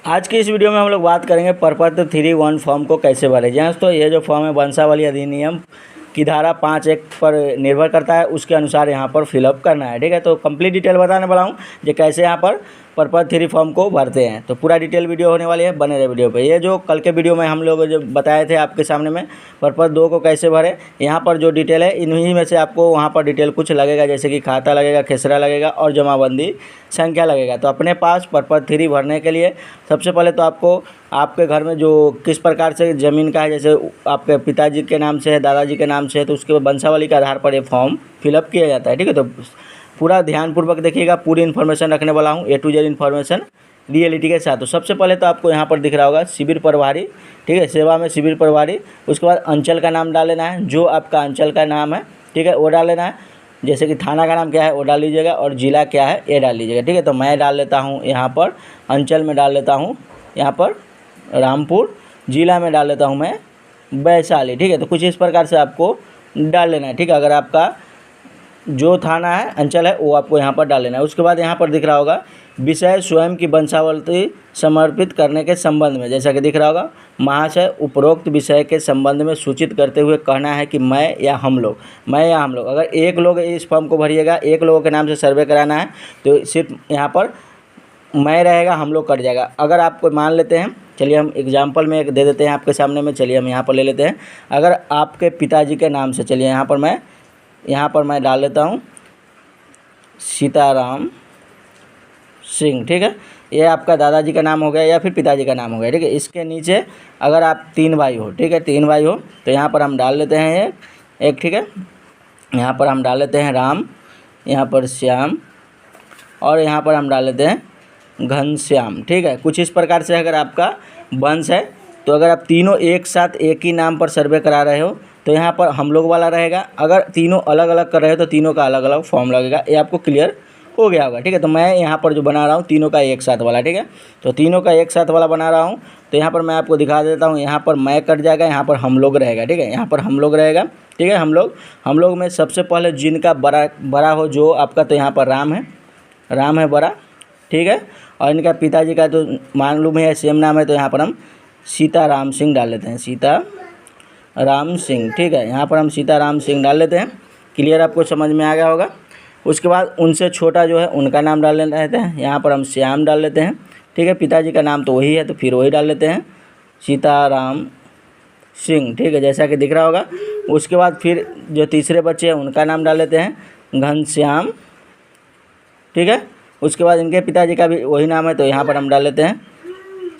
आज की इस वीडियो में हम लोग बात करेंगे प्रपत्र 3(1) फॉर्म को कैसे भरें। जी हाँ, तो ये जो फॉर्म है वंशावली अधिनियम की धारा 5(1) पर निर्भर करता है, उसके अनुसार यहाँ पर फिलअप करना है। ठीक है, तो कंप्लीट डिटेल बताने वाला हूँ जो कैसे यहाँ पर प्रपत्र 3 फॉर्म को भरते हैं। तो पूरा डिटेल वीडियो होने वाली है, बने रहे वीडियो पे। ये जो कल के वीडियो में हम लोग जो बताए थे आपके सामने में प्रपत्र 2 को कैसे भरें, यहाँ पर जो डिटेल है इन्हीं में से आपको वहाँ पर डिटेल कुछ लगेगा, जैसे कि खाता लगेगा, खेसरा लगेगा और जमाबंदी संख्या लगेगा। तो अपने पास प्रपत्र 3 भरने के लिए सबसे पहले तो आपको आपके घर में जो किस प्रकार से ज़मीन का है, जैसे आपके पिताजी के नाम से है, दादाजी के नाम से है, तो उसके वंशावली के आधार पर ये फॉर्म फिलअप किया जाता है। ठीक है, तो पूरा ध्यानपूर्वक देखिएगा, पूरी इन्फॉर्मेशन रखने वाला हूँ, A to Z information reality के साथ। तो सबसे पहले तो आपको यहाँ पर दिख रहा होगा शिविर प्रभारी। ठीक है, सेवा में शिविर प्रभारी। उसके बाद अंचल का नाम डाल लेना है, जो आपका अंचल का नाम है, ठीक है, वो डाल लेना है। जैसे कि थाना का नाम क्या है वो डाल लीजिएगा, और ज़िला क्या है ये डाल लीजिएगा। ठीक है, तो मैं डाल लेता हूँ यहाँ पर अंचल में डाल लेता हूँ यहाँ पर रामपुर, ज़िला में डाल लेता हूँ मैं वैशाली। ठीक है, तो कुछ इस प्रकार से आपको डाल लेना है। ठीक है, अगर आपका जो थाना है अंचल है वो आपको यहाँ पर डाल लेना है। उसके बाद यहाँ पर दिख रहा होगा विषय स्वयं की वंशावली समर्पित करने के संबंध में, जैसा कि दिख रहा होगा महाशय उपरोक्त विषय के संबंध में सूचित करते हुए कहना है कि मैं या हम लोग, मैं या हम लोग। अगर एक लोग इस फॉर्म को भरिएगा, एक लोगों के नाम से सर्वे कराना है, तो सिर्फ यहाँ पर मैं रहेगा, हम लोग कट जाएगा। अगर आपको मान लेते हैं, चलिए हम एग्जाम्पल में एक दे देते हैं आपके सामने में, चलिए हम यहाँ पर ले लेते हैं। अगर आपके पिताजी के नाम से, चलिए यहाँ पर मैं डाल लेता हूँ सीताराम सिंह। ठीक है, ये आपका दादाजी का नाम हो गया या फिर पिताजी का नाम हो गया। ठीक है, इसके नीचे अगर आप 3 भाई हो, ठीक है, 3 भाई हो, तो यहाँ पर हम डाल लेते हैं एक। ठीक है, यहाँ पर हम डाल लेते हैं राम, यहाँ पर श्याम, और यहाँ पर हम डाल लेते हैं घनश्याम। ठीक है, कुछ इस प्रकार से अगर आपका वंश है, तो अगर आप तीनों एक साथ एक ही नाम पर सर्वे करा रहे हो तो यहाँ पर हम लोग वाला रहेगा। अगर तीनों अलग अलग कर रहे हो तो तीनों का अलग अलग फॉर्म लगेगा। ये आपको क्लियर हो गया होगा। ठीक है, तो मैं यहाँ पर जो बना रहा हूँ तीनों का एक साथ वाला, ठीक है, तो तीनों का एक साथ वाला बना रहा हूँ। तो यहाँ पर मैं आपको दिखा देता हूँ, यहाँ पर मैं कट जाएगा, यहाँ पर हम लोग रहेगा। ठीक है, यहाँ पर हम लोग रहेगा। ठीक है, हम लोग में सबसे पहले जिनका बड़ा हो जो आपका, तो यहाँ पर राम है बड़ा। ठीक है, और इनका पिताजी का तो मालूम है सेम नाम है, तो यहाँ पर हम सीताराम सिंह डाल लेते हैं, सीताराम सिंह। ठीक है, यहाँ पर हम सीताराम सिंह डाल लेते हैं। क्लियर, आपको समझ में आ गया होगा। उसके बाद उनसे छोटा जो है उनका नाम डाल लेते हैं, यहाँ पर हम श्याम डाल लेते हैं। ठीक है, पिताजी का नाम तो वही है तो फिर वही डाल लेते हैं सीताराम सिंह। ठीक है, जैसा कि दिख रहा होगा। उसके बाद फिर जो तीसरे बच्चे हैं उनका नाम डाल लेते हैं घनश्याम। ठीक है, उसके बाद इनके पिताजी का भी वही नाम है, तो यहाँ पर हम डाल लेते हैं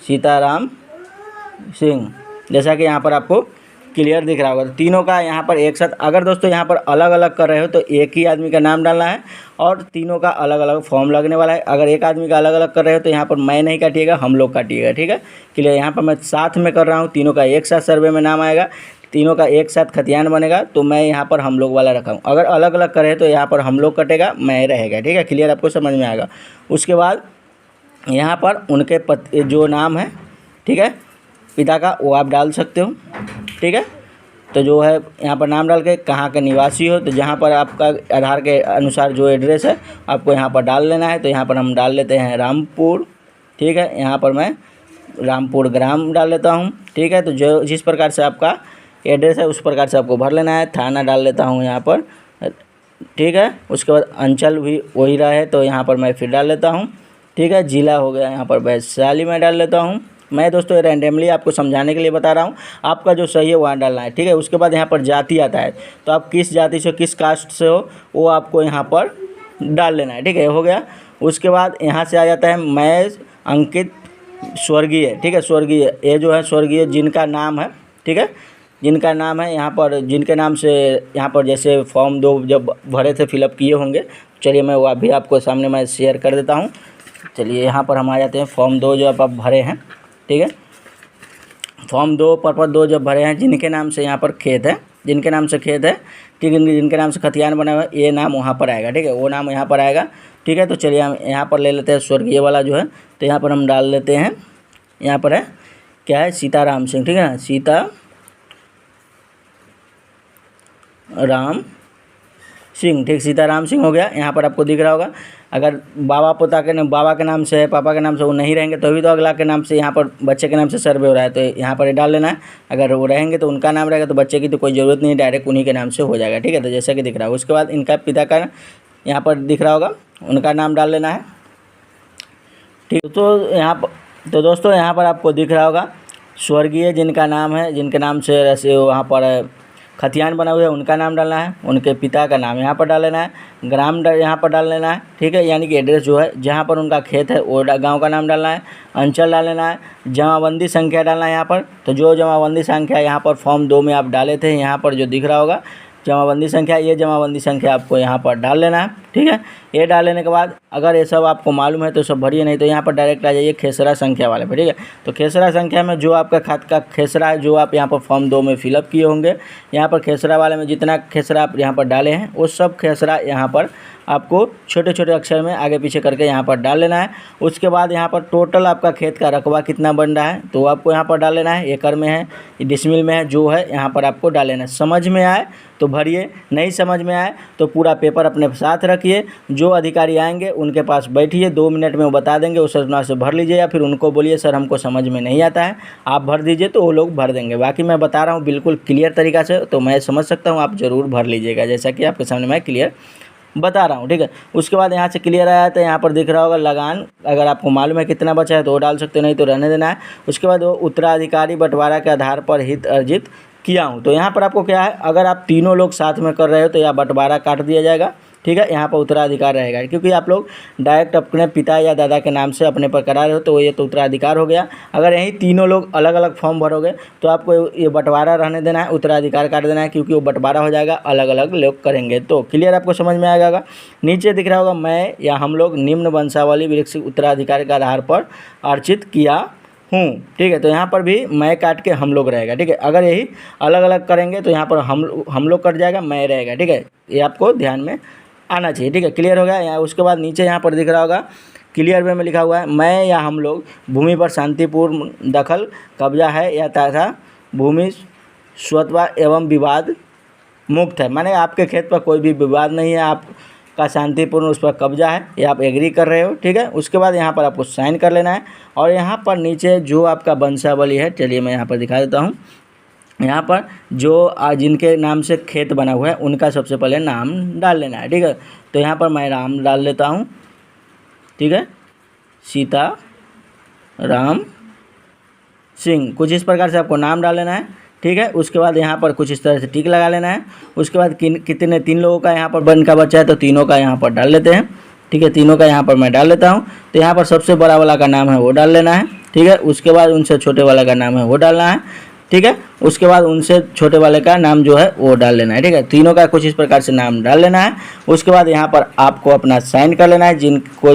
सीताराम सिंह, जैसा कि यहाँ पर आपको क्लियर दिख रहा होगा। तो तीनों का यहाँ पर एक साथ, अगर दोस्तों यहाँ पर अलग अलग कर रहे हो तो एक ही आदमी का नाम डालना है और तीनों का अलग अलग फॉर्म लगने वाला है। अगर एक आदमी का अलग अलग कर रहे हो तो यहाँ पर मैं नहीं काटिएगा, हम लोग काटिएगा। ठीक है, क्लियर। यहाँ पर मैं साथ में कर रहा हूँ, तीनों का एक साथ सर्वे में नाम आएगा, तीनों का एक साथ खतियान बनेगा, तो मैं यहाँ पर हम लोग वाला रखा हूँ। अगर अलग अलग करे तो यहाँ पर हम लोग कटेगा, मैं रहेगा। ठीक है, क्लियर, आपको समझ में आएगा। उसके बाद यहाँ पर उनके जो नाम है, ठीक है, पिता का, वो आप डाल सकते हो। ठीक है, तो जो है यहाँ पर नाम डाल के कहाँ के निवासी हो, तो जहाँ पर आपका आधार के अनुसार जो एड्रेस है आपको यहाँ पर डाल लेना है। तो यहाँ पर हम डाल लेते हैं रामपुर। ठीक है, यहाँ पर मैं रामपुर ग्राम डाल लेता हूँ। ठीक है, तो जो जिस प्रकार से आपका एड्रेस है उस प्रकार से आपको भर लेना है। थाना डाल लेता हूँ यहाँ पर। ठीक है, उसके बाद अंचल भी वही रहा है तो यहाँ पर मैं फिर डाल लेता हूँ। ठीक है, ज़िला हो गया यहाँ पर वैशाली में डाल लेता हूँ। मैं दोस्तों रैंडमली आपको समझाने के लिए बता रहा हूँ, आपका जो सही है वहाँ डालना है। ठीक है, उसके बाद यहाँ पर जाति आता है, तो आप किस जाति से, किस कास्ट से हो, वो आपको यहाँ पर डाल लेना है। ठीक है, हो गया। उसके बाद यहाँ से आ जाता है मैं अंकित स्वर्गीय। ठीक है, स्वर्गीय, ये जो है स्वर्गीय जिनका नाम है, ठीक है, जिनका नाम है यहाँ पर, जिनके नाम से यहाँ पर जैसे फॉर्म 2 जब भरे थे फिलअप किए होंगे। चलिए मैं वो अभी आपको सामने मैं शेयर कर देता हूँ। चलिए यहाँ पर हम आ जाते हैं फॉर्म 2 जो आप भरे हैं। ठीक है, फॉर्म 2 प्रपत्र 2 जब भरे हैं, जिनके नाम से यहाँ पर खेत है, जिनके नाम से खेत है, ठीक है, जिनके नाम से खतियान बना हुआ है, ये नाम वहाँ पर आएगा। ठीक है, वो नाम यहाँ पर आएगा। ठीक है, तो चलिए हम यहाँ पर ले लेते हैं स्वर्गीय वाला जो है, तो यहाँ पर हम डाल लेते हैं, यहाँ पर है क्या है सीताराम सिंह। ठीक है ना, सीताराम सिंह। ठीक, सीताराम सिंह हो गया। यहाँ पर आपको दिख रहा होगा अगर बाबा के नाम से है, पापा के नाम से वो नहीं रहेंगे तो भी तो अगला के नाम से यहाँ पर बच्चे के नाम से सर्वे हो रहा है, तो यहाँ पर डाल लेना है। अगर वो रहेंगे तो उनका नाम रहेगा, तो बच्चे की तो कोई ज़रूरत नहीं, डायरेक्ट उन्हीं के नाम से हो जाएगा, ठीक है। तो जैसा कि दिख रहा है, उसके बाद इनका पिता का यहाँ पर दिख रहा होगा, उनका नाम डाल लेना है, ठीक। तो दोस्तों यहाँ पर आपको दिख रहा होगा स्वर्गीय जिनका नाम है, जिनके नाम से ऐसे वहाँ पर खतियान बना हुआ है, उनका नाम डालना है, उनके पिता का नाम यहाँ पर डाल लेना है, ग्राम यहाँ पर डाल लेना है, ठीक है, यानी कि एड्रेस जो है जहाँ पर उनका खेत है वो गांव का नाम डालना है, अंचल डाल लेना है, जमाबंदी संख्या डालना है यहाँ पर। तो जो जमाबंदी संख्या यहाँ पर फॉर्म 2 में आप डाले थे, यहाँ पर जो दिख रहा होगा जमाबंदी संख्या, ये जमाबंदी संख्या आपको यहाँ पर डाल लेना है, ठीक है। ये डाल लेने के बाद अगर ये सब आपको मालूम है तो सब भरिए, नहीं तो यहाँ पर डायरेक्ट आ जाइए खेसरा संख्या वाले पे, ठीक है। तो खेसरा संख्या में जो आपका खाद का खेसरा है, जो आप यहाँ पर फॉर्म 2 में फिलअप किए होंगे, यहाँ पर खेसरा वाले में जितना खेसरा आप यहाँ पर डाले हैं वो सब खेसरा यहाँ पर आपको छोटे छोटे अक्षर में आगे पीछे करके यहाँ पर डाल लेना है। उसके बाद यहाँ पर टोटल आपका खेत का रकबा कितना बन रहा है तो आपको यहाँ पर डाल लेना है, एकड़ में है, डिसमिल में है, जो है यहाँ पर आपको डाल लेना है। समझ में आए तो भरिए, नहीं समझ में आए तो पूरा पेपर अपने साथ रखिए, जो अधिकारी आएंगे उनके पास बैठिए, 2 मिनट में वो बता देंगे, उस हिसाब से भर लीजिए, या फिर उनको बोलिए सर हमको समझ में नहीं आता है, आप भर दीजिए, तो वो लोग भर देंगे। बाकी मैं बता रहा हूँ बिल्कुल क्लियर तरीक़ा से, तो मैं समझ सकता हूँ, आप ज़रूर भर लीजिएगा, जैसा कि आपके सामने मैं क्लियर बता रहा हूँ, ठीक है। उसके बाद यहाँ से क्लियर आया तो यहाँ पर दिख रहा होगा लगान, अगर आपको मालूम है कितना बचा है तो वो डाल सकते हो, नहीं तो रहने देना है। उसके बाद वो उत्तराधिकारी बंटवारा के आधार पर हित अर्जित किया हूँ, तो यहाँ पर आपको क्या है, अगर आप तीनों लोग साथ में कर रहे हो तो यह बंटवारा काट दिया जाएगा, ठीक है। यहाँ पर उत्तराधिकार रहेगा, क्योंकि आप लोग डायरेक्ट अपने पिता या दादा के नाम से अपने पर करा रहे हो तो ये तो उत्तराधिकार हो गया। अगर यही तीनों लोग अलग अलग फॉर्म भरोगे तो आपको ये बंटवारा रहने देना है, उत्तराधिकार काट देना है, क्योंकि वो बंटवारा हो जाएगा, अलग अलग लोग करेंगे। तो क्लियर आपको समझ में आएगा। नीचे दिख रहा होगा मैं या हम लोग निम्न वंशावली विकसित उत्तराधिकार के आधार पर अर्जित किया हूँ, ठीक है। तो यहाँ पर भी मैं काट के हम लोग रहेगा, ठीक है। अगर यही अलग अलग करेंगे तो यहाँ पर हम लोग कट जाएगा, मैं रहेगा, ठीक है। ये आपको ध्यान में आना चाहिए, ठीक है। क्लियर हो गया यहाँ। उसके बाद नीचे यहाँ पर दिख रहा होगा क्लियर वे में लिखा हुआ है मैं या हम लोग भूमि पर शांतिपूर्ण दखल कब्जा है या तथा भूमि स्वतः एवं विवाद मुक्त है, माने आपके खेत पर कोई भी विवाद नहीं है, आपका शांतिपूर्ण उस पर कब्जा है, ये आप एग्री कर रहे हो, ठीक है। उसके बाद यहाँ पर आपको साइन कर लेना है, और यहाँ पर नीचे जो आपका वंशावली है, चलिए मैं यहाँ पर दिखा देता हूँ। यहाँ पर जो जिनके नाम से खेत बना हुआ है उनका सबसे पहले नाम डाल लेना है, ठीक है। तो यहाँ पर मैं राम डाल लेता हूँ, ठीक है, सीता राम सिंह, कुछ इस प्रकार से आपको नाम डाल लेना है, ठीक है। उसके बाद यहाँ पर कुछ इस तरह से टिक लगा लेना है। उसके बाद कितने 3 लोगों का यहाँ पर बन का बच्चा है तो तीनों का यहाँ पर डाल लेते हैं, ठीक है। तीनों का यहाँ पर मैं डाल लेता हूँ। तो यहाँ पर सबसे बड़ा वाला का नाम है वो डाल लेना है, ठीक है। उसके बाद उनसे छोटे वाला का नाम है वो डालना है, ठीक है। उसके बाद उनसे छोटे वाले का नाम जो है वो डाल लेना है, ठीक है। तीनों का कुछ इस प्रकार से नाम डाल लेना है। उसके बाद यहाँ पर आपको अपना साइन कर लेना है,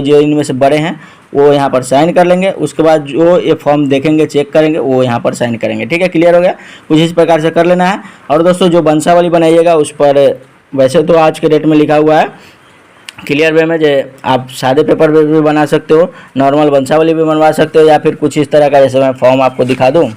जो इनमें से बड़े हैं वो यहाँ पर साइन कर लेंगे। उसके बाद जो ये फॉर्म देखेंगे चेक करेंगे वो यहाँ पर साइन करेंगे, ठीक है। क्लियर हो गया, कुछ इस प्रकार से कर लेना है। और दोस्तों जो वंशावली बनाइएगा उस पर वैसे तो आज के डेट में लिखा हुआ है क्लियर वे में, जो आप सादे पेपर पे भी बना सकते हो, नॉर्मल वंशावली भी बनवा सकते हो, या फिर कुछ इस तरह का, जैसे मैं फॉर्म आपको दिखा दूँ,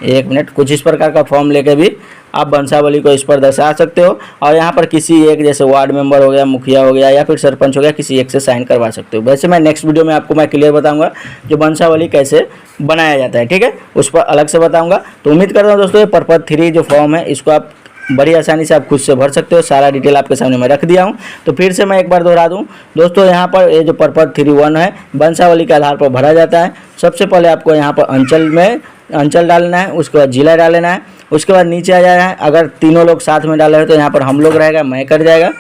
1 मिनट, कुछ इस प्रकार का फॉर्म लेके भी आप वंशावली को इस पर दर्शा सकते हो। और यहाँ पर किसी एक, जैसे वार्ड मेंबर हो गया, मुखिया हो गया, या फिर सरपंच हो गया, किसी एक से साइन करवा सकते हो। वैसे मैं नेक्स्ट वीडियो में आपको मैं क्लियर बताऊंगा जो वंशावली कैसे बनाया जाता है, ठीक है, उस पर अलग से बताऊंगा। तो उम्मीद करता हूँ दोस्तों ये पर्पज 3 जो फॉर्म है इसको आप बड़ी आसानी से आप खुद से भर सकते हो। सारा डिटेल आपके सामने मैं रख दिया हूँ। तो फिर से मैं एक बार दोहरा दूँ दोस्तों, यहाँ पर ये जो पर्पज 3.1 है वंशावली के आधार पर भरा जाता है। सबसे पहले आपको यहाँ पर अंचल डालना है, उसके बाद जिला डालना है, उसके बाद नीचे आ जाना है। अगर तीनों लोग साथ में डाले हो तो यहाँ पर हम लोग रहेगा, मैं कर जाएगा।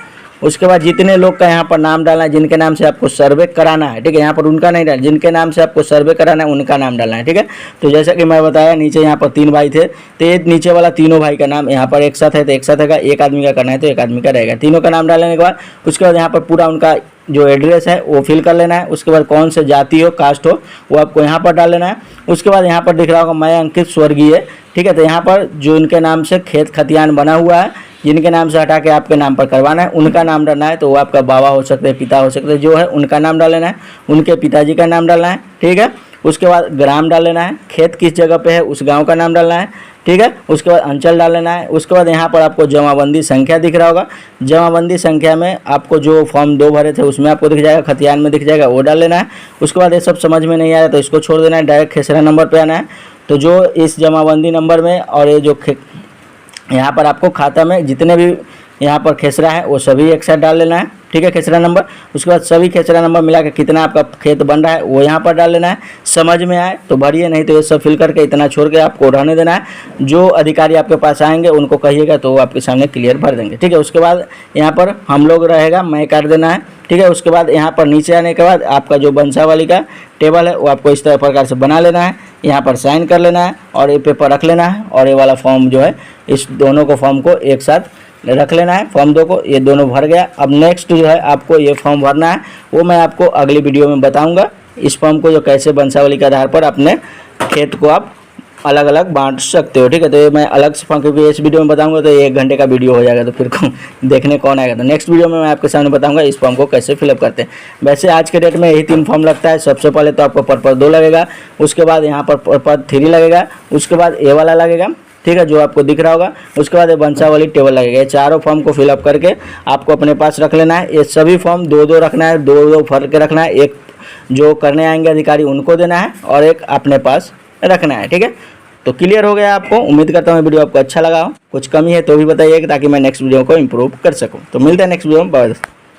उसके बाद जितने लोग का यहाँ पर नाम डालना है, जिनके नाम से आपको सर्वे कराना है, ठीक है, यहाँ पर उनका नहीं डालना, जिनके नाम से आपको सर्वे कराना है उनका नाम डालना है, ठीक है। तो जैसा कि मैं बताया नीचे यहाँ पर 3 भाई थे, तो ये नीचे वाला तीनों भाई का नाम यहाँ पर एक साथ है तो एक साथ है, एक आदमी का करना है तो एक आदमी का रहेगा। तीनों का नाम डालने के बाद उसके बाद यहाँ पर पूरा उनका जो एड्रेस है वो फिल कर लेना है। उसके बाद कौन से जाति हो, कास्ट हो, वो आपको यहाँ पर डाल लेना है। उसके बाद यहाँ पर दिख रहा होगा मैं अंकित स्वर्गीय, ठीक है। तो यहाँ पर जो इनके नाम से खेत खतियान बना हुआ है, जिनके नाम से हटा के आपके नाम पर करवाना है उनका नाम डालना है। तो वो आपका बाबा हो सकते हैं, पिता हो सकते हैं, जो है उनका नाम डाल लेना है, उनके पिताजी का नाम डालना है, ठीक है। उसके बाद ग्राम डाल लेना है, खेत किस जगह पे है उस गांव का नाम डालना है, ठीक है। उसके बाद अंचल डाल लेना है। उसके बाद यहाँ पर आपको जमाबंदी संख्या दिख रहा होगा, जमाबंदी संख्या में आपको जो फॉर्म 2 भरे थे उसमें आपको दिख जाएगा, खतियान में दिख जाएगा, वो डाल लेना है। उसके बाद ये सब समझ में नहीं आया तो इसको छोड़ देना है, डायरेक्ट खेसरा नंबर पे आना है। तो जो इस जमाबंदी नंबर में और ये जो यहाँ पर आपको खाता में जितने भी यहाँ पर खेसरा है वो सभी एक साथ डाल लेना है, ठीक है, खेसरा नंबर। उसके बाद सभी खेसरा नंबर मिला के कितना आपका खेत बन रहा है वो यहाँ पर डाल लेना है। समझ में आए तो भरिए, नहीं तो ये सब फिल करके इतना छोड़ के आपको रहने देना है। जो अधिकारी आपके पास आएंगे उनको कहिएगा तो वो आपके सामने क्लियर भर देंगे, ठीक है। उसके बाद यहाँ पर हम लोग रहेगा, मैं कर देना है, ठीक है। उसके बाद यहाँ पर नीचे आने के बाद आपका जो वंशावली का टेबल है वो आपको इस तरह प्रकार से बना लेना है, यहाँ पर साइन कर लेना है और ये पेपर रख लेना है। और ये वाला फॉर्म जो है इस दोनों को फॉर्म को एक साथ रख लेना है, फॉर्म 2 को। ये दोनों भर गया। अब नेक्स्ट जो है आपको ये फॉर्म भरना है, वो मैं आपको अगली वीडियो में बताऊंगा। इस फॉर्म को जो कैसे वंशावली के आधार पर अपने खेत को आप अलग अलग बांट सकते हो, ठीक है। तो ये मैं अलग से फॉर्म, क्योंकि इस वीडियो में बताऊंगा तो 1 घंटे का वीडियो हो जाएगा, तो फिर देखने कौन आएगा। तो नेक्स्ट वीडियो में मैं आपके सामने बताऊंगा इस फॉर्म को कैसे फिलअप करते हैं। वैसे आज के डेट में यही 3 फॉर्म लगता है। सबसे पहले तो आपको पर्पस 2 लगेगा, उसके बाद यहाँ पर पर्पस 3 लगेगा, उसके बाद ये वाला लगेगा, ठीक है, जो आपको दिख रहा होगा। उसके बाद ये वंशावली टेबल लगेगा। ये चारों फॉर्म को फिलअप करके आपको अपने पास रख लेना है। ये सभी फॉर्म 2-2 रखना है, 2-2 भर के रखना है। एक जो करने आएंगे अधिकारी उनको देना है और एक अपने पास रखना है, ठीक है। तो क्लियर हो गया आपको। उम्मीद करता हूँ वीडियो आपको अच्छा लगा हो। कुछ कमी है तो भी बताइए ताकि मैं नेक्स्ट वीडियो को इम्प्रूव कर सकूँ। तो मिलते हैं नेक्स्ट वीडियो में, बाय।